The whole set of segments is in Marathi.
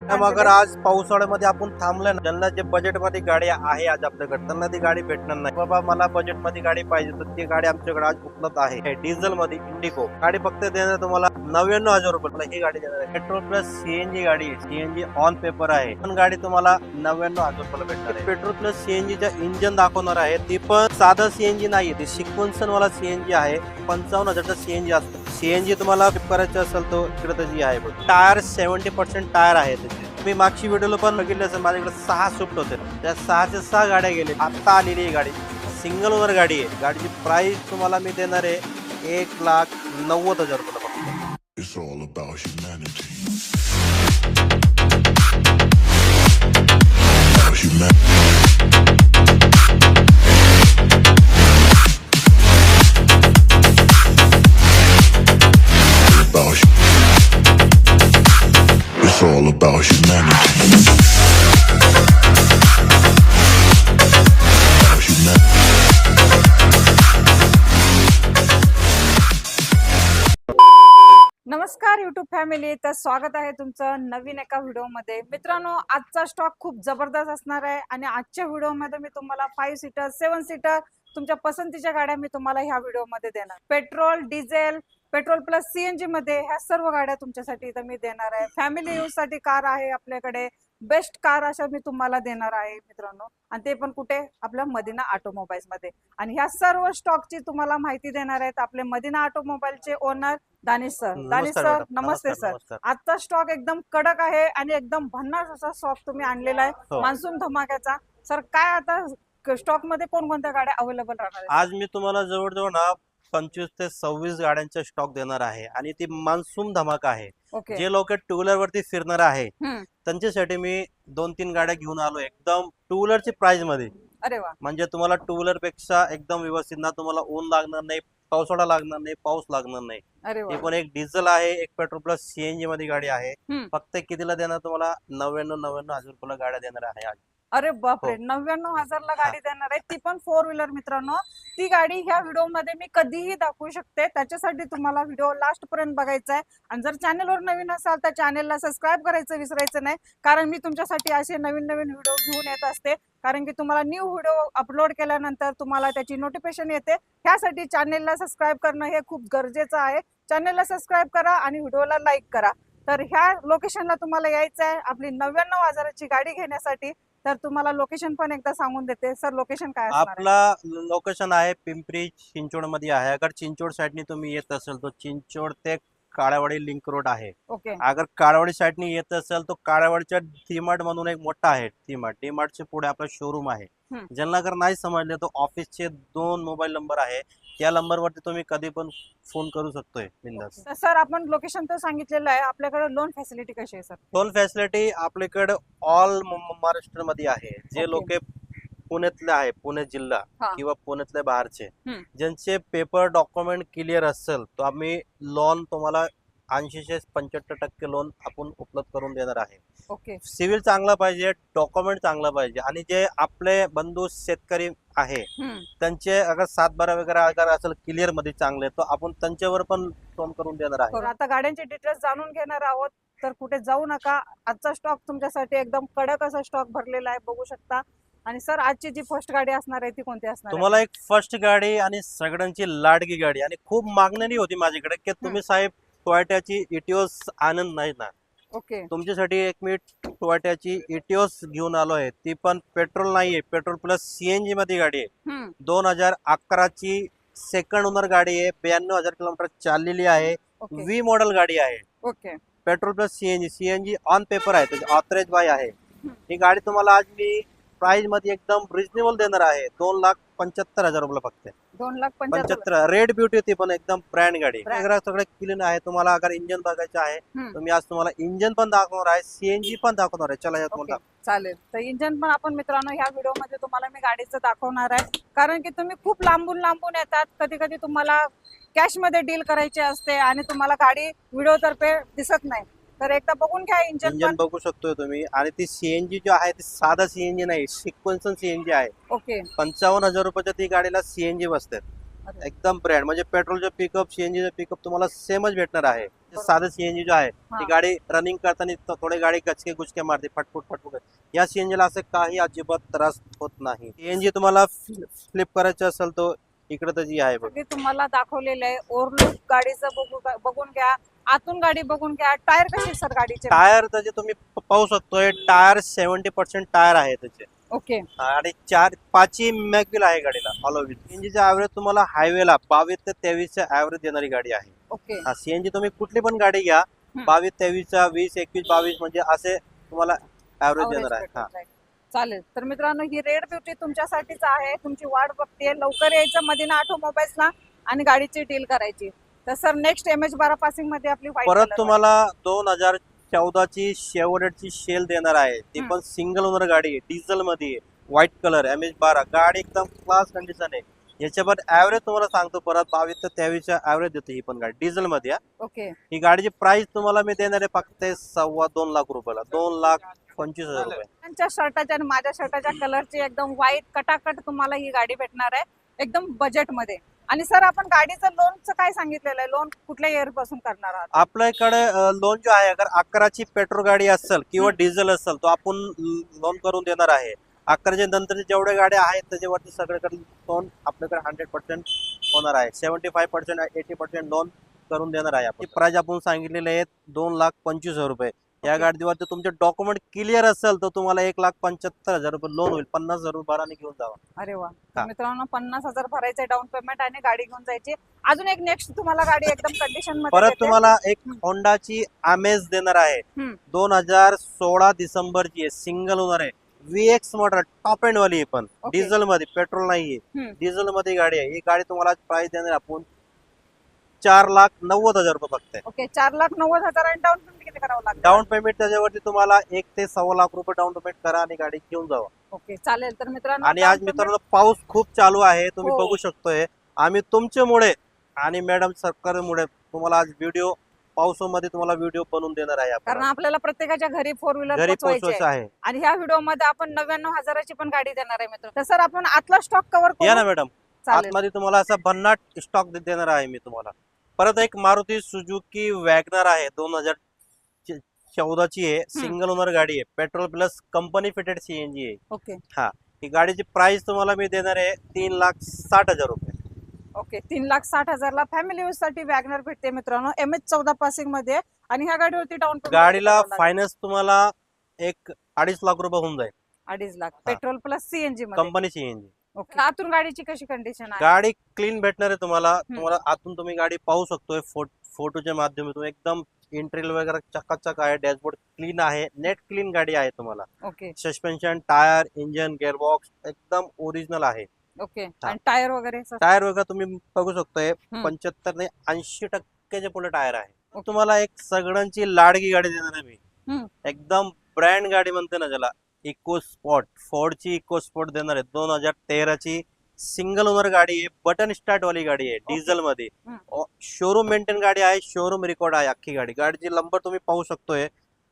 अगर आज पावसाळ्यामध्ये आपण थांबलं ना, ज्यांना जे बजेट मध्ये गाडी आहे आज आपल्याकडे, त्यांना ती गाडी भेटणार नाही. बाबा मला बजेट मध्ये गाडी पाहिजे, तर ती गाडी आमच्याकडे आज उपलब्ध आहे. डिझेल मध्ये इंडिगो गाडी फक्त देणार तुम्हाला 99,000 रुपये. ही गाडी देणार आहे. पेट्रोल प्लस सीएनजी गाडी आहे. सीएनजी ऑन पेपर आहे, पण गाडी तुम्हाला 99,000 रुपयाला भेटणार आहे. पेट्रोल प्लस सीएनजीचा इंजन दाखवणार आहे. ती पण साधा सीएनजी नाहीये, ती सिक्वेन्सन वाला सीएनजी आहे. 55,000चा सीएनजी असतो. सीएनजी तुम्हाला करायचं असेल तर इकडे त्याची आहे. टायर 70% टायर आहे त्याचे. मी मागची व्हिडिओला पण बघितले असेल, माझ्याकडे 6 स्विफ्ट होते. त्या 6च्या 6 गाड्या गेले. आता आलेली ही गाडी सिंगल ओनर गाडी आहे. गाडीची प्राइस तुम्हाला मी देणार आहे 1,90,000 रुपये. It's all about humanity. About humanity. It's all about humanity. About humanity. नमस्कार युट्यूब फॅमिली, तर स्वागत आहे तुमचं नवीन एका व्हिडिओमध्ये. मित्रांनो, आजचा स्टॉक खूप जबरदस्त असणार आहे आणि आजच्या व्हिडिओमध्ये मी तुम्हाला 5 सीटर 7 सीटर तुमच्या पसंतीच्या गाड्या मी तुम्हाला ह्या व्हिडिओमध्ये देणार. Petrol, diesel, petrol plus CNG मध्ये ह्या सर्व गाड्या तुमच्यासाठी इथं मी देणार आहे. फॅमिली यूज साठी कार आहे आपल्याकडे. बेस्ट कार अशा मी तुम्हाला देणार आहे मित्रांनो, आणि ते पण कुठे? आपल्या मदिना ऑटोमोबाईल्स मध्ये. आणि ह्या सर्व स्टॉकची तुम्हाला माहिती देणार आहेत आपले मदिना ऑटोमोबाईलचे owner Danish sir. Danish sir, नमस्ते सर. आजचा स्टॉक एकदम कडक आहे आणि एकदम भन्नाट असा स्टॉक तुम्ही आणलेला आहे मान्सून धमाक्याचा. सर, काय आता स्टॉक मध्ये कोणकोणत्या गाड्या अवेलेबल राहणार आहेत? आज मी तुम्हाला जवळजवळ ना 25 ते 26 गाड्यांचा स्टॉक देणार आहे आणि ती मान्सून धमाका आहे. जे लोक टू व्हीलर वरती फिरणार आहे त्यांच्यासाठी मी 2-3 गाड्या घेऊन आलो एकदम टू व्हीलरची प्राइस मध्ये. अरे वा. म्हणजे तुम्हाला टू व्हीलर पेक्षा एकदम व्यवस्थित, ना तुम्हाला ऊन लागणार नाही, पावसाळा लागणार नाही, पाऊस लागणार नाही. अरे ही वा. पण एक डिझेल आहे, एक पेट्रोल प्लस सीएनजी मध्ये गाडी आहे. फक्त कितीला देणार तुम्हाला? 99,000 रुपयाला गाड्या देणार आहे आज. अरे बापरे, 99,000 ला गाडी देणार आहे, ती पण 4 व्हीलर. मित्रांनो, ती गाडी ह्या व्हिडिओ मध्ये मी कधीही दाखवू शकते. त्याच्यासाठी तुम्हाला व्हिडिओ लास्ट पर्यंत बघायचा आहे. आणि जर चॅनलवर नवीन असाल तर चॅनलला सबस्क्राईब करायचं विसरायचं नाही, कारण मी तुमच्यासाठी असे नवीन नवीन व्हिडिओ घेऊन येत असते. कारण की तुम्हाला न्यू व्हिडिओ अपलोड केल्यानंतर तुम्हाला त्याची नोटिफिकेशन येते. त्यासाठी चॅनलला सबस्क्राईब करणं हे खूप गरजेचं आहे. चॅनलला सबस्क्राईब करा आणि व्हिडिओला लाईक करा. तर ह्या लोकेशनला तुम्हाला यायचं आहे आपली 99,000ची गाडी घेण्यासाठी. तर तुम्हाला लोकेशन पण एकदा सांगून देते. सर, लोकेशन काय असणार आहे? आपला लोकेशन आहे पिंपरी चिंचवड मध्ये आहे. अगर चिंचवड साईडनी तुम्ही येत असेल तर चिंचवड ते काळेवाडी लिंक रोड आहे. ओके. अगर काळेवाडी साईडनी येत असेल तर काळेवाडीच्या डीमार्ट म्हणून एक मोठा आहे डीमार्टच्या पुढे आपला शोरूम आहे. ज्यांना अगर नाही समजले तर ऑफिसचे 2 मोबाईल नंबर आहे, त्या नंबरवरती तुम्ही कधी पण फोन करू शकतोय बिंदास. सर, आपण लोकेशन तर सांगितलेलं आहे. आपल्याकडे लोन फॅसिलिटी कशी आहे सर? लोन फॅसिलिटी आपल्याकडे ऑल महाराष्ट्र मध्ये आहे. जे लोक पुण्यातले आहे, पुणे जिल्हा किंवा पुण्यातल्या बाहेरचे, ज्यांचे पेपर डॉक्युमेंट क्लिअर असेल तर आम्ही लोन तुम्हाला 80 ते 75% लोन आपण उपलब्ध करून देणार आहे. ओके. सिव्हिल चांगला पाहिजे, डॉक्युमेंट चांगला पाहिजे, आणि जे आपले बंधू शेतकरी आहे त्यांचे अगर 7-12 वगैरे अगर असेल क्लिअर मध्ये चांगले, तर आपण त्यांच्यावर पण लोन करून देणार आहे. आता गाड्यांचे डिटेल्स जाणून घेणार आहोत, तर कुठे जाऊ नका. आजचा स्टॉक तुमच्यासाठी एकदम कडक असा स्टॉक भरलेला आहे, बघू शकता. आणि सर, आजची जी फर्स्ट गाडी असणार आहे ती कोणती असणार? तुम्हाला एक फर्स्ट गाडी आणि सगळ्यांची लाडकी गाडी, आणि खूप मागणी होती माझ्याकडे की तुम्ही साहेब टोयोटाची इटिओस आनंद नाही ना. ओके. तुमच्यासाठी एक मी टोयोटाची इटिओस घेऊन आलो आहे. ती पण पेट्रोल नाहीये, पेट्रोल प्लस सीएनजी मध्ये गाडी आहे. 2011ची सेकंड ओनर गाडी आहे. 92,000 किलोमीटर चाललेली आहे. व्ही मॉडेल गाडी आहे. Okay. Petrol plus CNG on paper आहे, त्याची ऑथराइज बाय आहे. ही गाडी तुम्हाला आज मी प्राइस मध्ये एकदम रिजनेबल देणार आहे. 2,75,000 रुपये फक्त. 2,75,000. रेड ब्युटी ती पण एकदम ब्रँड गाडी. सगळं क्लीन आहे. तुम्हाला अगर इंजन बघायचं आहे तर मी आज तुम्हाला इंजन पण दाखवणार आहे, सीएनजी पण दाखवणार आहे. चला तुम्हाला चालेल. तर इंजन पण आपण मित्रांनो ह्या व्हिडिओ मध्ये तुम्हाला मी गाडीचं दाखवणार आहे, कारण की तुम्ही खूप लांबून लांबून येतात. कधी कधी तुम्हाला कॅश मध्ये डील करायची असते आणि तुम्हाला गाडी व्हिडिओ तर्फे दिसत नाही. तर एकदा बघून घ्या इंजन बघू शकतोय तुम्ही. आणि ती सीएनजी जो आहे ती साधा सीएनजी नाही, सिक्वेन्सन सीएनजी आहे. ओके. 55,000 रुपयाच्या ती गाडीला सीएनजी बसते. अरे. एकदम ब्रँड म्हणजे पेट्रोलचं पिकअप सीएनजीचं पिकअप तुम्हाला सेमच भेटणार आहे. साधं सीएनजी जो आहे हा. ती गाडी रनिंग करताना थोडे गाडी गचके गुचके मारते फटफुट फटफुट. या सीएनजीला असं काही अजिबात त्रास होत नाही. सीएनजी तुम्हाला फ्लिप करायचं असेल तो इकडे तर जी आहे बघ. सगळी तुम्हाला दाखवलेलं आहे. ओव्हरलुक गाडीचं बघून घ्या, आतून गाडी बघून घ्या. टायर कसे सर गाडीचे? टायर त्याचे तुम्ही पाहू शकतोय टायर 70% टायर आहे त्याचे. ओके. आणि 5 मॅगविल आहे गाडीला ऑल ओव्हर. सीएनजीचा ॲव्हरेज तुम्हाला हायवेला 22 ते 23 ॲव्हरेज देणारी गाडी आहे. ओके. सीएनजी तुम्ही कुठली पण गाडी घ्या 22 23 20 21 22 म्हणजे असे तुम्हाला ॲव्हरेज देणार आहे. हा चालेल. तर मित्रांनो ही रेड ब्युटी तुमच्यासाठीच आहे. तुमची वाट बघते. लवकर यायचं मदीना ऑटोमोबाईल्सला आणि गाडीची डील करायची. तर सर नेक्स्ट MH12 पासिंग मध्ये आपली white परत color तुम्हाला 2014ची शेवरेटची शेल देणार आहे. ती पण सिंगल ओनर गाडी आहे, डिझेल मध्ये आहे, व्हाईट कलर MH12 गाडी एकदम क्लास कंडिशन आहे. याच्यावर ॲव्हरेज तुम्हाला सांगतो परत 22 ते 23 ॲव्हरेज देते ही पण गाडी डिझेल मध्ये आहे. ओके. ही गाडीची प्राइस तुम्हाला मी देणार आहे फक्त 2.25 लाख रुपयाला, 2,25,000 रुपये. त्यांच्या शर्टाच्या आणि माझ्या शर्टाच्या कलरची एकदम व्हाईट कटाकट तुम्हाला ही गाडी भेटणार आहे एकदम बजेट मध्ये. आणि सर आपण गाडीचं लोनचं काय सांगितलेलं आहे? लोन कुठल्या इयर पासून करणार आहात? आपल्याकडे लोन जो आहे अगर 11ची पेट्रोल गाडी असेल किंवा डिझेल असेल तो आपण लोन करून देणार आहे. 11च्या नंतरचे जेवढे गाड्या आहेत त्याच्यावरती सगळीकडे लोन आपल्याकडे 100% होणार आहे. 75% 80% लोन करून देणार आहे. आपण प्राइस आपण सांगितलेले आहे 2,25,000 रुपये. या गाडीवरती तुमचे डॉक्युमेंट क्लिअर असेल तर तुम्हाला 1,75,000 रुपये लोन होईल. 50,000 रुपये भराने घेऊन जावा. अरे वा. हा. मित्रांनो 50,000 भरायचे डाऊन पेमेंट आणि गाडी घेऊन जायची. अजून एक नेक्स्ट तुम्हाला गाडी एकदम कंडिशन मध्ये परत देते. तुम्हाला एक होंडाची अमेज देणार आहे. 2016 डिसेंबरची आहे, सिंगल ओनर आहे, VX मॉडेल टॉप एंड वाली आहे पण ओके. डिझेल मध्ये, पेट्रोल नाहीये, डिझेल मध्ये गाडी आहे. ही गाडी तुम्हाला प्राइस देणार आपण 4,90,000 रुपये फक्त. ओके. 4,90,000 आणि डाऊन पेमेंट किती करावं लागतं? डाऊन पेमेंट त्याच्यावरती तुम्हाला 1 ते 1.25 लाख रुपये डाऊन पेमेंट करा आणि गाडी घेऊन जावा. ओके चालेल. तर मित्रांनो आणि आज मित्रांनो पाऊस खूप चालू आहे, तुम्ही हो. बघू शकतोय. आम्ही तुमच्यामुळे आणि मॅडम सरकारमुळे तुम्हाला आज व्हिडिओ पावसामध्ये तुम्हाला व्हिडिओ बनवून देणार आहे. कारण आपण आपल्याला प्रत्येकाच्या घरी 4 व्हीलर घरी पोहोचवायची पोहोचवायचं आहे. आहे. आणि ह्या व्हिडिओ मध्ये आपण 99,000ची पण गाडी देणार आहे मित्र. तर सर आपण आतला स्टॉक कव्हर या ना करू. मॅडम, चालेल. आतमध्ये तुम्हाला असा भन्नाट स्टॉक देणार आहे मी तुम्हाला. परत एक मारुती सुझुकी वॅगनर आहे, 2014ची आहे, सिंगल ओनर गाडी आहे, petrol plus company fitted CNG आहे. ओके. ही गाडीची प्राइस तुम्हाला मी देणार आहे 3,60,000 रुपये. ओके. 3,60,000 ला फॅमिली यूज साठी वॅगनर भेटते मित्रांनो MH14 पासिंग मध्ये. आणि ह्या गाडीवरती डाऊन पेमेंट गाडीला फायनान्स तुम्हाला 2.5 लाख रुपये होऊन जाईल, 2.5 लाख पेट्रोल प्लस सीएनजी मध्ये. Company CNG. ओके. आतून गाडीची कशी कंडिशन आहे? गाडी क्लीन भेटणार आहे तुम्हाला. तुम्हाला आतून तुम्ही गाडी पाहू शकतोय फोटोच्या माध्यमातून. एकदम इंटेरियर वगैरे चकाचक आहे, डॅशबोर्ड क्लीन आहे, नेट क्लीन गाडी आहे तुम्हाला. Okay. Suspension, tyre, engine, gearbox एकदम ओरिजिनल आहे. ओके. आणि टायर वगैरे सर? टायर वगैरे तुम्ही बघू शकतोय 75 ते 80% पुढे टायर आहे. तुम्हाला एक सगळ्यांची लाडकी गाडी देणार आहे मी. एकदम ब्रँड गाडी म्हणते ना ज्याला, इको स्पॉट, फोर्डची इको स्पॉट देणार आहे. 2013ची सिंगल ओनर गाडी आहे, बटन स्टार्ट वाली गाडी आहे, डिझेल मध्ये, शोरूम मेंटेन गाडी आहे, शोरूम रेकॉर्ड आहे अख्खी गाडी. गाडीची नंबर तुम्ही पाहू शकतोय.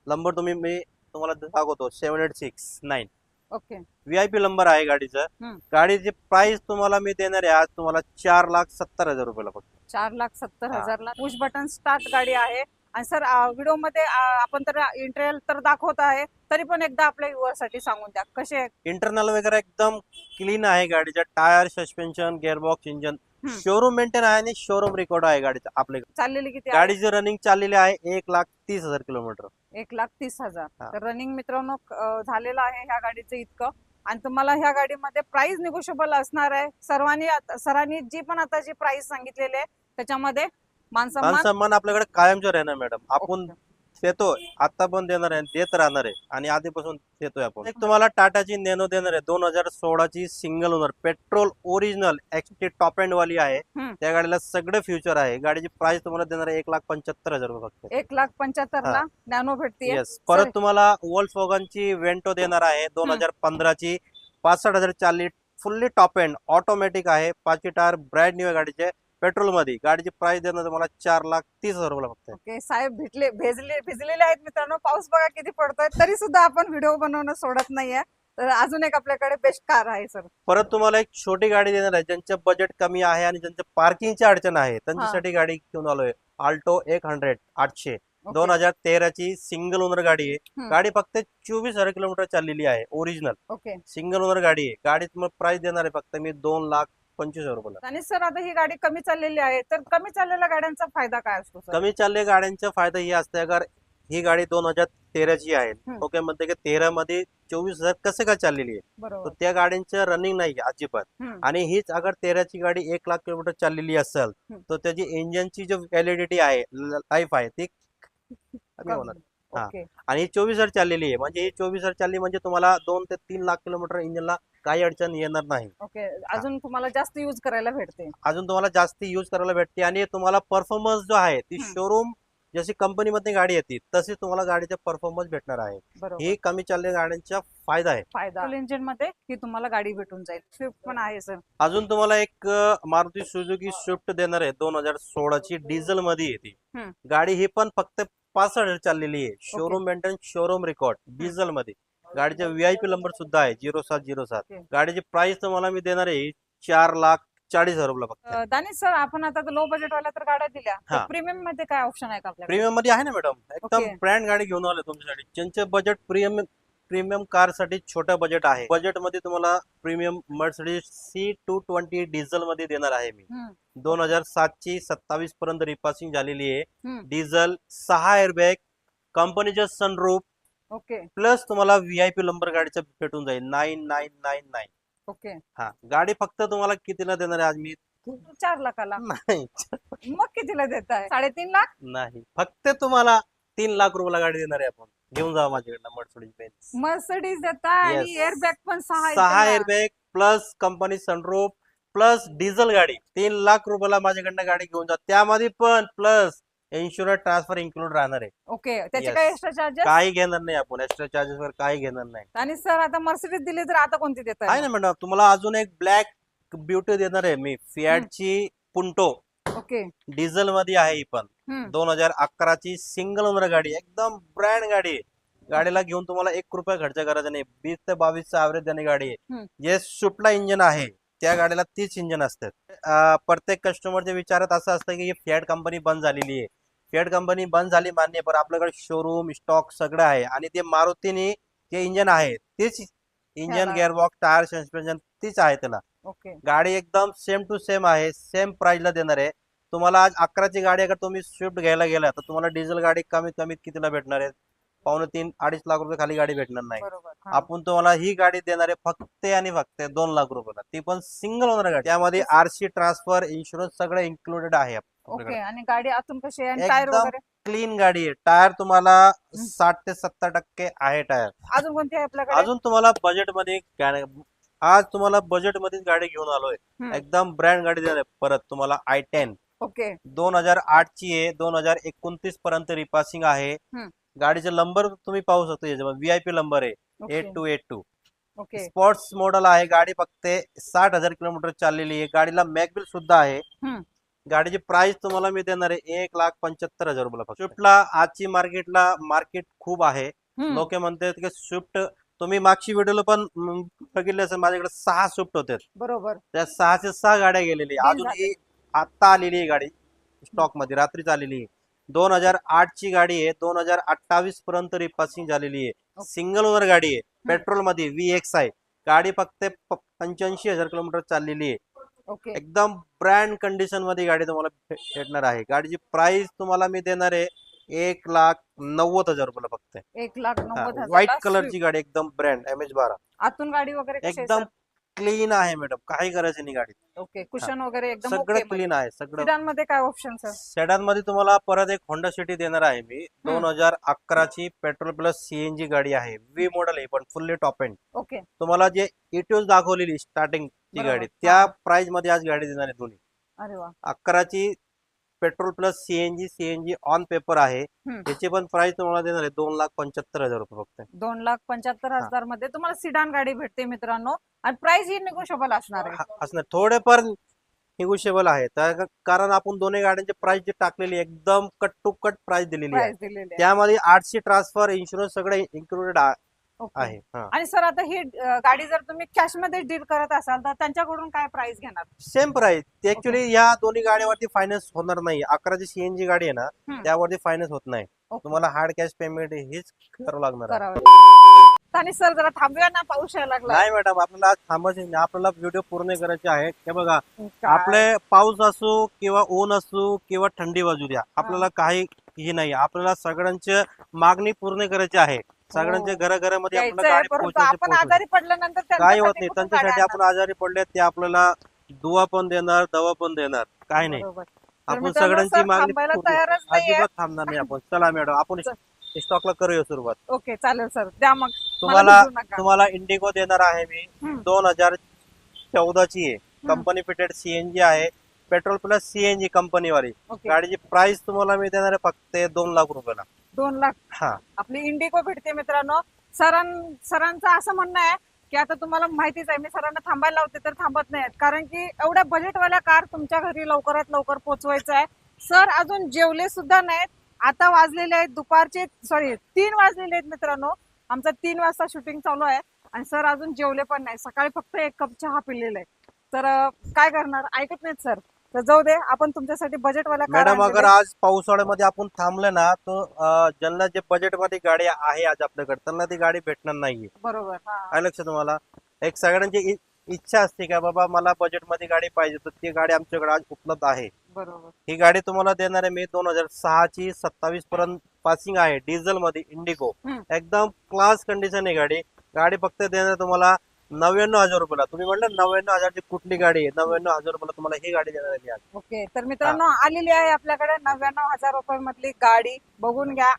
नंबर मी तुम्हाला दाखवतो 7869. ओके. VIP नंबर आहे गाडीचं. गाडीची प्राइस तुम्हाला मी देणार आहे आज तुम्हाला 4,70,000 रुपयाला फक्त. 4,70,000 ला पुश बटन स्टार्ट गाडी आहे. आणि सर व्हिडिओ मध्ये आपण तर इंटेरियर तर दाखवत आहे, तरी पण एकदा आपल्या व्ह्युअर साठी सांगून द्या कसे आहे. इंटरनल वगैरे एकदम क्लीन आहे गाडीच्या. Tyre, suspension, gearbox, engine showroom maintain आहे आणि शोरूम रेकॉर्ड आहे गाडीचा आपल्याकडे. चाललेली किती आहे? गाडीची रनिंग चाललेली आहे 1,30,000 किलोमीटर. 1,30,000. तर रनिंग मित्रांनो झालेलं आहे ह्या गाडीचं इतकं. आणि तुम्हाला ह्या गाडीमध्ये प्राइस निगोशिएबल असणार आहे. सरांनी जी पण आता जी प्राइस सांगितलेली आहे त्याच्यामध्ये मान सन्मान आपल्याकडे कायमचं राहणार मॅडम. आपण देतोय, आता पण देणार आहे, देत राहणार आहे आणि आधीपासून देतोय आपण. एक तुम्हाला टाटाची नॅनो देणार आहे, 2016ची single owner, petrol original XT top end वाली आहे. त्या गाडीला सगळे फ्युचर आहे. गाडीची प्राइस तुम्हाला देणार आहे 1,75,000 रुपये फक्त. 1,75,000 ला नॅनो भेटते. परत तुम्हाला वोल्क्सवॅगनची वेंटो देणार आहे, 2015ची, 65,000 चालली, फुल्ली टॉप एंड, ऑटोमॅटिक आहे, 5 टायर, ब्रँड न्यू गाडीचे, पेट्रोल मध्ये. गाडीची प्राइस देणार तुम्हाला 4,30,000 रुपये फक्त. ओके. साहेब भिजलेले आहेत मित्रांनो. पाऊस बघा किती पडतोय, तरी सुद्धा आपण व्हिडिओ बनवणं सोडत नाहीये. तर अजून एक आपल्याकडे बेस्ट कार आहे सर. परत तुम्हाला एक छोटी गाडी देणार आहे, ज्यांचं बजेट कमी आहे आणि ज्यांचं पार्किंगची अडचण आहे त्यांच्यासाठी गाडी घेऊन आलोय. आल्टो 800 2013ची सिंगल ओनर गाडी आहे. हम्म. गाडी फक्त 24,000 किलोमीटर चाललेली आहे. Original okay. सिंगल ओनर गाडी आहे. गाडीत मग प्राइस देणार आहे फक्त मी 2,25,000 रुपयाला. आणि सर आता ही गाडी कमी चाललेली आहे, तर कमी चाललेल्या गाड्यांचा फायदा काय असतो सर? कमी चाललेल्या गाड्यांचा फायदा हे असते, अगर ही गाडी 2013ची आहे, ओके, म्हणते की 13 मध्ये 24,000 कसं काय चाललेली आहे, तर बरोबर. त्या गाड्यांचं रनिंग नाही अजिबात. हम्म. आणि हीच अगर 13ची गाडी 1,00,000 किलोमीटर चाललेली असेल तर त्याची इंजिनची जो व्हॅलिडिटी आहे, लाईफ आहे, ती कमी होणार. हा. ओके. आणि ही 24,000 चाललेली आहे, म्हणजे ही 24,000 चालली म्हणजे तुम्हाला 2 ते 3 लाख किलोमीटर इंजिनला काही अडचण येणार नाही. ओके. अजून तुम्हाला जास्त यूज करायला भेटते. अजून तुम्हाला जास्त यूज करायला भेटते आणि तुम्हाला परफॉर्मन्स जो आहे ती शोरूम जशी कंपनीमध्ये गाडी येते तशी तुम्हाला गाडीचा परफॉर्मन्स भेटणार आहे. बरोबर. ही कमी चाललेल्या गाड्यांचा फायदा आहे. फायदा इंजिन मध्ये ही तुम्हाला गाडी भेटून जाईल. स्विफ्ट पण आहे सर. अजून तुम्हाला एक मारुती सुझुकी स्विफ्ट देणार आहे 2016ची, डिझेल मध्ये येते गाडी. ही पण फक्त 65,000 चाललेली आहे. Showroom maintain, showroom record, diesel मध्ये. गाडीचा VIP नंबर सुद्धा आहे 0707. गाडीची प्राइस तुम्हाला मी देणार आहे 4,40,000 रुपये फक्त. दानिश सर, आपण आता लो बजेट वाल्या तर गाड्या दिल्या, हा. प्रीमियम मध्ये काय ऑप्शन आहे का आपल्याकडे? प्रीमियम मध्ये आहे ना मॅडम, एकदम Okay. ब्रँड गाडी घेऊन आले तुमच्यासाठी. ज्यांचे बजेट प्रीमियम कार साठी छोटं बजेट आहे, बजेट मध्ये तुम्हाला प्रीमियम मर्सिडीज C220 डिझेल मध्ये देणार आहे मी. 2007ची 27 पर्यंत रिपासिंग झालेली आहे. डिझेल, 6 एअरबॅग, कंपनीचे सनरूफ, ओके. प्लस तुम्हाला VIP नंबर गाडीचा भेटून जाईल 9999. ओके. हा, गाडी फक्त तुम्हाला कितीला देणार आहे आज मी? 4 लाखाला. नाही मग कितीला देत आहे? 3.5 लाख. नाही, फक्त तुम्हाला 3 लाख रुपयाला गाडी देणार आहे आपण. घेऊन जा माझ्याकडनं मर्सिडीज बेंझ. मर्सिडीज देता आणि Yes. एअरबॅग पण 6 6 airbag plus company sunroof plus diesel गाडी. 3 लाख रुपयाला माझ्याकडनं गाडी घेऊन जा. त्यामध्ये पण प्लस इन्शुरन्स ट्रान्सफर इन्क्लूड राहणार आहे. ओके. त्याचे Yes. काय एक्स्ट्रा चार्जेस? काही घेणार नाही आपण, एक्स्ट्रा चार्जेस वर काही घेणार नाही. आणि सर आता मर्सिडीज दिली तर आता कोणती देत आहे ना मॅडम, तुम्हाला अजून एक ब्लॅक ब्युटी देणार आहे मी, फियाटची पुंटो, ओके. डिझेल मध्ये आहे. ही पण 2011ची सिंगल ओनर गाडी, एकदम ब्रँड गाडी आहे. गाडीला घेऊन तुम्हाला 1 रुपया खर्च करायचा नाही. 20 ते 22 ऍव्हरेज देणारी गाडी आहे. जे स्विफ्टला इंजिन आहे त्या गाडीला तीच इंजिन असतात. प्रत्येक कस्टमरच्या विचारात असं असतं की फियाट कंपनी बंद झालेली आहे. फियाट कंपनी बंद झाली मान्य, पण आपल्याकडे शोरूम स्टॉक सगळं आहे आणि ते मारुतीने जे इंजिन आहे तीच इंजिन, गिअरबॉक्स, टायर, सस्पेन्शन तीच आहे त्याला. ओके. गाडी एकदम सेम टू सेम आहे, सेम प्राइसला देणार आहे. तुम्हाला आज 11ची गाडी अगर तुम्ही स्विफ्ट घ्यायला गेला तर तुम्हाला डिझेल गाडी कमीत कमी कितीला भेटणार आहे? 2.5-2.5 लाख रुपये खाली गाडी भेटणार नाही. बरोबर. आपण तुम्हाला ही गाडी देणार आहे फक्त आणि फक्त 2 लाख रुपयाला, ती पण सिंगल ओनर गाडी. त्यामध्ये RC ट्रान्सफर, इन्शुरन्स सगळं इन्क्लुडेड आहे ओके. आपल्याकडे. आणि गाडी आतून कशी आहे? टायर एकदम वगैरे क्लीन गाडी आहे. टायर तुम्हाला 60 ते 70% आहे टायर. अजून कोणती आहे आपल्याकडे? अजून तुम्हाला बजेट मध्ये आज तुम्हाला बजेट मध्येच गाडी घेऊन आलोय. एकदम ब्रँड गाडी देणार आहे. परत तुम्हाला i10 ओके. 2008ची आहे, 2029 पर्यंत रिपासिंग आहे. गाडीचा नंबर तुम्ही पाहू शकता, याच्यामध्ये VIP नंबर आहे 8282. ओके. स्पोर्ट्स मॉडेल आहे. गाडी फक्त 60,000 किलोमीटर चाललेली आहे. गाडीला मॅगबिल सुद्धा आहे. गाडीची प्राइस तुम्हाला मी देणार आहे 1,75,000 रुपयाला फक्त. स्विफ्टला आजची मार्केट खूप आहे. लोक म्हणतात की स्विफ्ट, तुम्ही मागची व्हिडिओला पण बघितले असेल, माझ्याकडे 6 स्विफ्ट होते. बरोबर. त्या 6च्या 6 गाड्या गेलेली. अजून ही आता आलेली आहे गाडी स्टॉक मध्ये, रात्रीच आलेली आहे. 2008ची गाडी आहे, 2028 पर्यंत रिपासिंग झालेली आहे. सिंगल ओनर गाडी आहे, पेट्रोल मध्ये VX आहे. गाडी फक्त 85,000 किलोमीटर चाललेली आहे. ओके. एकदम ब्रँड कंडिशन मध्ये गाडी तुम्हाला भेटणार आहे. गाडीची प्राइस तुम्हाला मी देणार आहे 1,90,000 रुपयाला फक्त. 1,90,000. व्हाईट कलरची गाडी, एकदम ब्रँड MH12. आतून गाडी वगैरे कशी आहे एकदम सर? क्लीन आहे मॅडम, काही करायचं नाही गाडी. ओके. कुशन वगैरे एकदम सगळं क्लीन आहे सगळं. सिडान मध्ये काय ऑप्शन सर? सेडान मध्ये तुम्हाला परत एक होंडा सिटी देणार आहे मी. 2011ची पेट्रोल प्लस CNG गाडी आहे. V मॉडेल आहे, पण फुल्ली टॉप एंड. ओके. तुम्हाला जे इटिओस दाखवलेली स्टार्टिंग ची बरोबर. गाडी, त्या प्राइस मध्ये आज गाडी देणार आहे दोन्ही. अरे वा. 11ची petrol plus CNG on paper आहे. त्याची पण प्राइस तुम्हाला देणार आहे 2,75,000 रुपये फक्त. 2,75,000 मध्ये तुम्हाला सिडान गाडी भेटते मित्रांनो. आणि प्राइस ही निगोशिएबल असणार आहे. असणार, थोडेफार निगोशिएबल आहे. कारण आपण दोन्ही गाड्यांची प्राइस जी टाकलेली एकदम कट टू कट प्राइस दिलेली आहे. प्राइस दिलेली आहे. त्यामध्ये RC ट्रान्सफर, इन्शुरन्स सगळे इन्क्लुडेड आहे. आहे. हा, आणि सर आता ही गाडी जर तुम्ही कॅश मध्ये डील करत असाल तर त्यांच्याकडून काय प्राइस घेणार? Same price. ऍक्च्युली या दोन्ही गाड्यावरती फायनान्स होणार नाही. 11ची सीएनजी गाडी आहे ना, हम्म. त्यावरती फायनान्स होत नाही. ओके. तुम्हाला हार्ड कॅश पेमेंट हेच करावं लागणार आहे. करावं. आणि सर जरा थांबूया ना, पाऊस यायला लागला. नाही मॅडम, आपल्याला आज थांबायचे नाही. आपल्याला व्हिडिओ पूर्ण करायचे आहे. हे बघा, काय? आपले पाऊस असो किंवा ऊन असो किंवा थंडी वाजू द्या, आपल्याला काही हे नाही. आपल्याला सगळ्यांची मागणी पूर्ण करायची आहे. सगळ्यांच्या घराघरामध्ये आपल्याला यायचंय, गाडी परंतु पोहोचवायची. आपण आजारी पडल्यानंतर काही होत त्यांच्यासाठी नाही. कुठून त्यांच्यासाठी गाड्या आपण आजारी पडले, ते आपल्याला दुवा पण देणार, दवा पण देणार. काय नाही. बरोबर. तर आपण मित्रांनो, सगळ्यांची सर मागणी थांबायला पूर्ण- तयारच नाहीये. अजिबात थांबणार नाही आपण. चला मॅडम, आपण स्टॉकला करूया सुरुवात. ओके, चालेल सर, द्या मग. मला तुम्हाला विसरू नका. तुम्हाला इंडिगो देणार आहे मी. हम्म. 2014ची आहे. कंपनी फिटेड सीएनजी आहे. पेट्रोल प्लस सीएनजी कंपनीवाली. ओके. गाडीची प्राइस तुम्हाला मी देणार आहे फक्त 2 लाख रुपयाला. 2 लाख हा, आपली इंडिगो भेटते मित्रांनो. सरांचं असं म्हणणं आहे की आता तुम्हाला माहितीच आहे, मी सरांना थांबायला लावते तर थांबत नाहीत, कारण की एवढ्या बजेटवाल्या कार तुमच्या घरी लवकरात लवकर पोहोचवायचं आहे. सर अजून जेवले सुद्धा नाहीत. आता वाजलेले आहेत दुपारचे 3 वाजलेले आहेत मित्रांनो. आमचं 3 वाजता शूटिंग चालू आहे आणि सर अजून जेवले पण नाही. सकाळी फक्त 1 कप चहा पिलेला आहे. तर काय करणार, ऐकत नाहीत सर. तर जाऊ दे, आपण तुमच्यासाठी बजेटवाल्या कार मॅडम, अगर आणलेल्या आहेत. आज पावसाळ्यामध्ये आपण थांबले ना, तर ज्यांना जे बजेटमध्ये गाडी आहे आज आपल्याकडे, त्यांना ती गाडी भेटणार नाहीये. बरोबर. हा. काय लक्षात तुम्हाला? एक सगळ्यांची इच्छा असते का बाबा मला बजेटमध्ये गाडी पाहिजे, तर ती गाडी आमच्याकडे आज उपलब्ध आहे. बरोबर. ही गाडी तुम्हाला देणार आहे मी 2006ची 27 पर्यंत पासिंग आहे. डिझेल मध्ये इंडिगो. हम्म. एकदम क्लास कंडिशन आहे गाडी. गाडी फक्त देणार तुम्हाला 99,000 रुपयाला. तुम्ही म्हटलं 99,000ची कुठली गाडी आहे? 99,000 रुपयाला तुम्हाला ही गाडी देणार आहे मी आज. ओके, तर मित्रांनो आलेली आहे आपल्याकडे 99,000 रुपये मधली गाडी. बघून घ्या,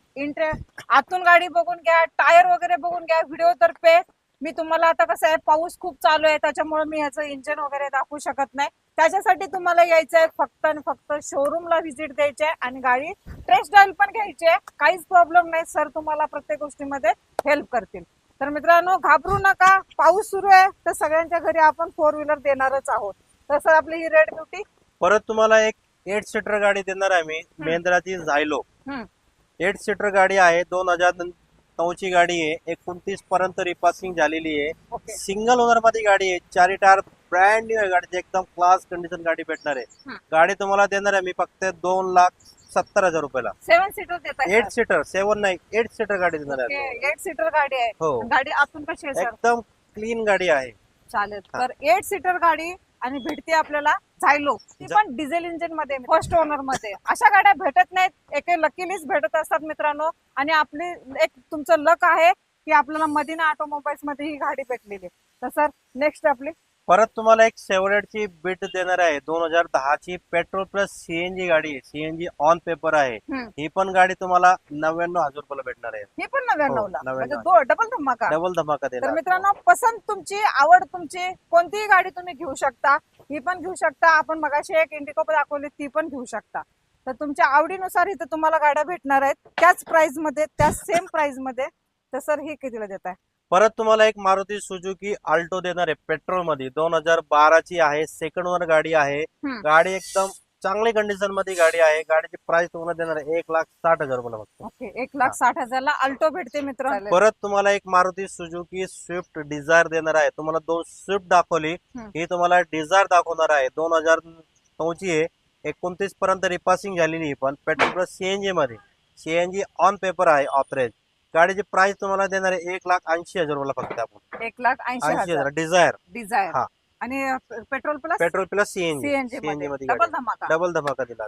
आतून गाडी बघून घ्या, टायर वगैरे बघून घ्या. व्हिडिओ तर्फे मी तुम्हाला, आता कसं आहे, पाऊस खूप चालू आहे, त्याच्यामुळे मी ह्याचं इंजिन वगैरे दाखवू शकत नाही. त्याच्यासाठी तुम्हाला यायचं आहे फक्त आणि फक्त शोरूमला व्हिजिट द्यायची आहे आणि गाडी टेस्ट ड्राईव्ह पण घ्यायची आहे. काहीच प्रॉब्लेम नाही, सर तुम्हाला प्रत्येक गोष्टीमध्ये हेल्प करतील. तर मित्रांनो, घाबरू नका. पाऊस सुरू आहे तर सगळ्यांच्या घरी आपण 4 व्हीलर देणारच आहोत. तर सर आपली ही रेड ब्युटी. परत तुम्हाला एक 8 सीटर गाडी देणार आहे मी. महिंद्राची झायलो 8 सीटर गाडी आहे. 2009ची गाडी आहे. 29 पर्यंत रिपासिंग झालेली आहे. ओके. सिंगल ओनर मध्ये गाडी आहे. 4 टायर ब्रँड न्यू आहे गाडीची. एकदम क्लास कंडिशन गाडी भेटणार आहे. गाडी तुम्हाला देणार आहे मी फक्त 2,70,000 रुपयाला. 7 सीटर देत आहे 8 सीटर, 7 नाही, 8 सीटर गाडी देणार आहे. 8 सीटर गाडी आहे. हो. गाडी आतून कशी आहे सर? एकदम क्लीन गाडी आहे. चालेल. तर 8 सीटर गाडी आणि भेटते आपल्याला झायलो. ती पण डिझेल इंजिन मध्ये, फर्स्ट ओनर मध्ये. अशा गाड्या भेटत नाहीत, एक लकीलीच भेटत असतात मित्रांनो. आणि आपली एक तुमचं लक आहे की आपल्याला मदीना ऑटोमोबाईल्स मध्ये ही गाडी भेटलेली. तर सर नेक्स्ट आपली परत तुम्हाला एक शेवरेटची बीट देणार आहे. 2010ची पेट्रोल प्लस सीएनजी गाडी आहे. सीएनजी ऑन पेपर आहे. ही पण गाडी तुम्हाला 99,000 रुपयाला भेटणार आहे. ही पण 99 ला, 99. म्हणजे डबल धमाका. डबल धमाका तर देणार. मित्रांनो, पसंत तुमची, आवड तुमची, कोणतीही गाडी तुम्ही घेऊ शकता. ही पण घेऊ शकता. आपण मगाशी एक इंडिगो दाखवली, ती पण घेऊ शकता. तर तुमच्या आवडीनुसार इथं तुम्हाला गाड्या भेटणार आहेत, त्याच प्राइस मध्ये, त्याच सेम प्राइस मध्ये. तर सर ही कितीला देत आहे? परत तुम्हाला एक मारुती सुझुकी अल्टो देणार आहे पेट्रोल मध्ये. 2012ची आहे. सेकंड ओनर गाडी आहे. गाडी एकदम चांगली कंडिशन मध्ये गाडी आहे. गाडीची प्राइस तुम्हाला देणार आहे 1,60,000 रुपयाला फक्त. ओके, 1,60,000 ला अल्टो भेटते मित्रांनो. परत तुम्हाला एक मारुती सुझुकी स्विफ्ट डिझायर देणार आहे. तुम्हाला 2 स्विफ्ट दाखवली, ही तुम्हाला डिझायर दाखवणार आहे. 2009ची आहे. 29 पर्यंत रिपासिंग झालेली, पण पेट्रोल प्लस सीएनजी मध्ये. सीएनजी ऑन पेपर आहे, ऑथराइज. गाडीची प्राइस तुम्हाला देणार आहे 1,80,000 रुपयाला फक्त. आपण 1,80,000 डिझायर. डिझायर. हा. आणि पेट्रोल प्लस सीएनजी मध्ये मध्ये डबल धमाका. डबल धमाका दिला.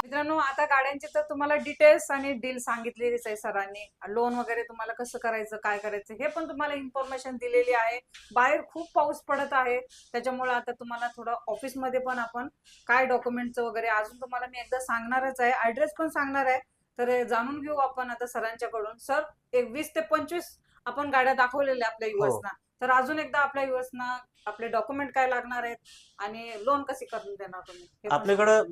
मित्रांनो, आता गाड्यांची तर तुम्हाला डिटेल्स आणि डील सांगितलेलीच आहे सरांनी. लोन वगैरे तुम्हाला कसं करायचं, काय करायचं, हे पण तुम्हाला इन्फॉर्मेशन दिलेली आहे. बाहेर खूप पाऊस पडत आहे, त्याच्यामुळे आता तुम्हाला थोडं ऑफिसमध्ये पण आपण काय डॉक्युमेंटचं वगैरे अजून तुम्हाला मी एकदा सांगणारच आहे. ऍड्रेस पण सांगणार आहे. तर जाणून घेऊ आपण आता सरांच्याकडून. सर, 20 ते 25 आपण गाड्या दाखवलेल्या आपल्या युएसना. तर अजून एकदा आपल्या युएसना आपले डॉक्युमेंट काय लागणार आहेत आणि लोन कशी करून देणार तुम्ही? आपल्याकडं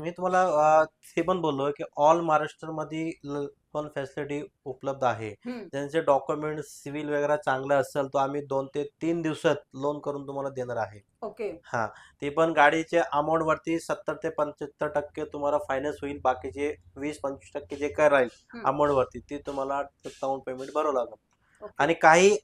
मी तुम्हाला हे पण बोललो की ऑल महाराष्ट्र मध्ये लोन फॅसिलिटी उपलब्ध आहे. त्यांचे डॉक्युमेंट सिव्हिल वगैरे चांगलं असेल तर आम्ही 2 ते 3 दिवसात लोन करून तुम्हाला देणार आहे. ओके. हा, ते पण गाडीच्या अमाऊंट वरती 70 ते 75% तुम्हाला फायनान्स होईल. बाकीचे 20-25% जे काय राहील अमाऊंट वरती ते तुम्हाला डाऊन पेमेंट भरावं लागेल. ओके. आणि काही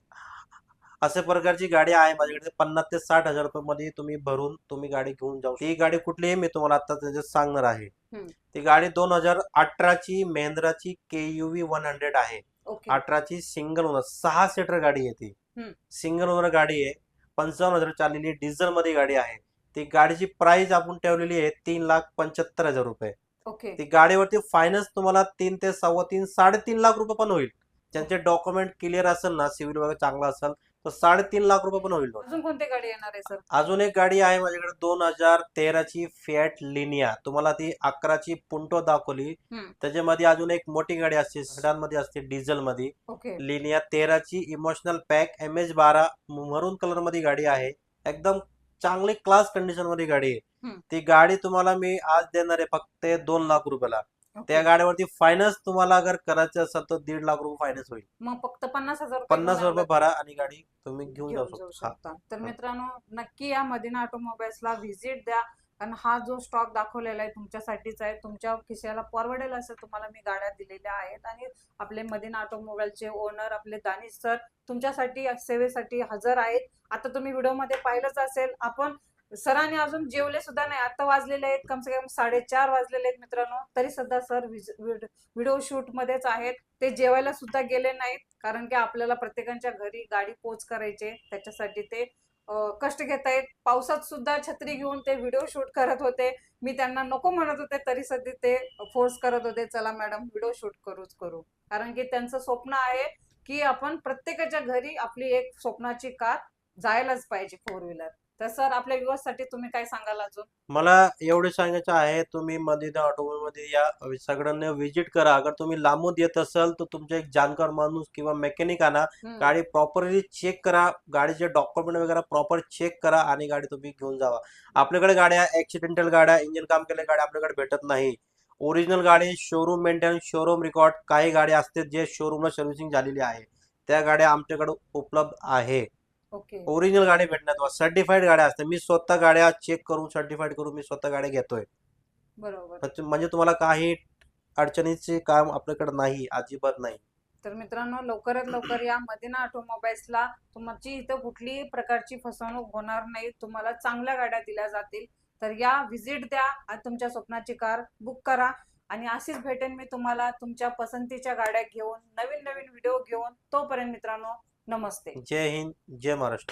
अशा प्रकारची गाडी आहे माझ्याकडे 50 ते 60 हजार रुपये मध्ये तुम्ही भरून तुम्ही गाडी घेऊन जाऊ. ती गाडी कुठली मी तुम्हाला आता त्याच्यात सांगणार आहे. हम्म. ती गाडी 2018ची महिंद्राची KUV 100 आहे. ओके. 18ची सिंगल ओनर 6 सीटर गाडी आहे ती. हम्म. सिंगल ओनर गाडी आहे. 55,000 चाललेली डिझेल मध्ये गाडी आहे. ती गाडीची प्राइस आपण ठेवलेली आहे 3,75,000 रुपये. ओके. ती गाडीवरती फायनान्स तुम्हाला 3 ते 3.5 3.5 लाख रुपये पण होईल. ज्यांचे डॉक्युमेंट क्लिअर असेल ना, सिव्हिल वगैरे चांगला असेल तर 3.5 लाख रुपये पण होईल. अजून कोणती गाडी येणार आहे सर? अजून एक गाडी आहे माझ्याकडे 2013ची फिएट लिनिया. तुम्हाला ती 11ची पुंटो दाखवली. हम्म. त्याच्यामध्ये अजून एक मोठी गाडी असते सेडान मध्ये असते डिझेल मध्ये. ओके. लिनिया 13ची इमोशनल पॅक MH12 मरून कलर मध्ये गाडी आहे. एकदम चांगली क्लास कंडिशन मध्ये गाडी आहे. हम्म. ती गाडी तुम्हाला मी आज देणार आहे फक्त 2 लाख रुपयाला. ओके. त्या गाडीवरती फायनान्स तुम्हाला अगर करायचं असेल तर 1.5 लाख रुपये फायनान्स होईल. मग फक्त 50,000 50,000 रुपये भरा आणि गाडी तुम्ही घेऊन जाऊ घेऊन जाऊ शकता. शकता. तर मित्रांनो, नक्की या मदिना ऑटोमोबाईल्सला व्हिजिट द्या, कारण हा जो स्टॉक दाखवलेला आहे तुमच्यासाठीच आहे. तुमच्या खिशाला परवडेल असं तुम्हाला मी गाड्या दिलेल्या आहेत आणि आपले मदिना ऑटोमोबाईलचे ओनर आपले दानिश सर तुमच्यासाठी सेवेसाठी हजर आहेत. आता तुम्ही व्हिडिओमध्ये पाहिलंच असेल, आपण सरांनी अजून जेवले सुद्धा नाही. आता वाजलेले आहेत कम से कम 4:30 वाजलेले आहेत मित्रांनो, तरी सुद्धा सर व्हिडिओ शूट मध्येच आहेत. ते जेवायला सुद्धा गेले नाहीत, कारण की आपल्याला प्रत्येकाच्या घरी गाडी पोच करायचे, त्याच्यासाठी ते कष्ट घेत आहेत. पावसात सुद्धा छत्री घेऊन ते व्हिडिओ शूट करत होते. मी त्यांना नको म्हणत होते तरी सध्या ते फोर्स करत होते, चला मॅडम व्हिडिओ शूट करू, कारण की त्यांचं स्वप्न आहे की आपण प्रत्येकाच्या घरी आपली एक स्वप्नाची कार जायलाच पाहिजे, 4 व्हीलर. तर सर, आपल्या व्ह्युअर्ससाठी तुम्ही काय सांगाल अजून? मला एवढे सांगायचं आहे, तुम्ही मदिना ऑटोमोबाईल मध्ये या, सगळ्यांना व्हिजिट करा. अगर तुम्ही लांबून येत असाल तर तुमचा एक जाणकार माणूस किंवा मेकॅनिक आणा. गाडी प्रॉपरली चेक करा, गाडीचे डॉक्युमेंट वगैरे प्रॉपर चेक करा आणि गाडी तुम्ही घेऊन जावा. आपल्याकडे गाड्या ऍक्सिडेंटल गाड्या, इंजिन काम केलेल्या गाड्या आपल्याकडे भेटत नाही. ओरिजिनल गाडी, शोरूम मेंटेनन्स, शोरूम रेकॉर्ड, काही गाड्या असतात जे शोरूमला सर्व्हिसिंग झालेली आहे, त्या गाड्या आमच्याकडे उपलब्ध आहे. ओके. ओरिजिनल गाडी भेटण्यात सर्टिफाईड गाड्या असतात. मी स्वतः गाड्या चेक करून सर्टिफाईड करून मी स्वतः गाड्या घेतोय. बरोबर. म्हणजे तुम्हाला काही अडचणीचे काम आपल्याकडे नाही, अजिबात नाही. तर मित्रांनो, लवकरात लवकर या मदिना ऑटोमोबाईल्सला. तुमची इथं कुठलीही प्रकारची फसवणूक होणार नाही, तुम्हाला चांगल्या गाड्या दिल्या जातील. तर या, व्हिजिट द्या आणि तुमच्या स्वप्नाची कार बुक करा. आणि अशीच भेटेन मी तुम्हाला तुमच्या पसंतीच्या गाड्या घेऊन, नवीन नवीन व्हिडिओ घेऊन. तोपर्यंत मित्रांनो, नमस्ते. जय हिंद, जय महाराष्ट्र.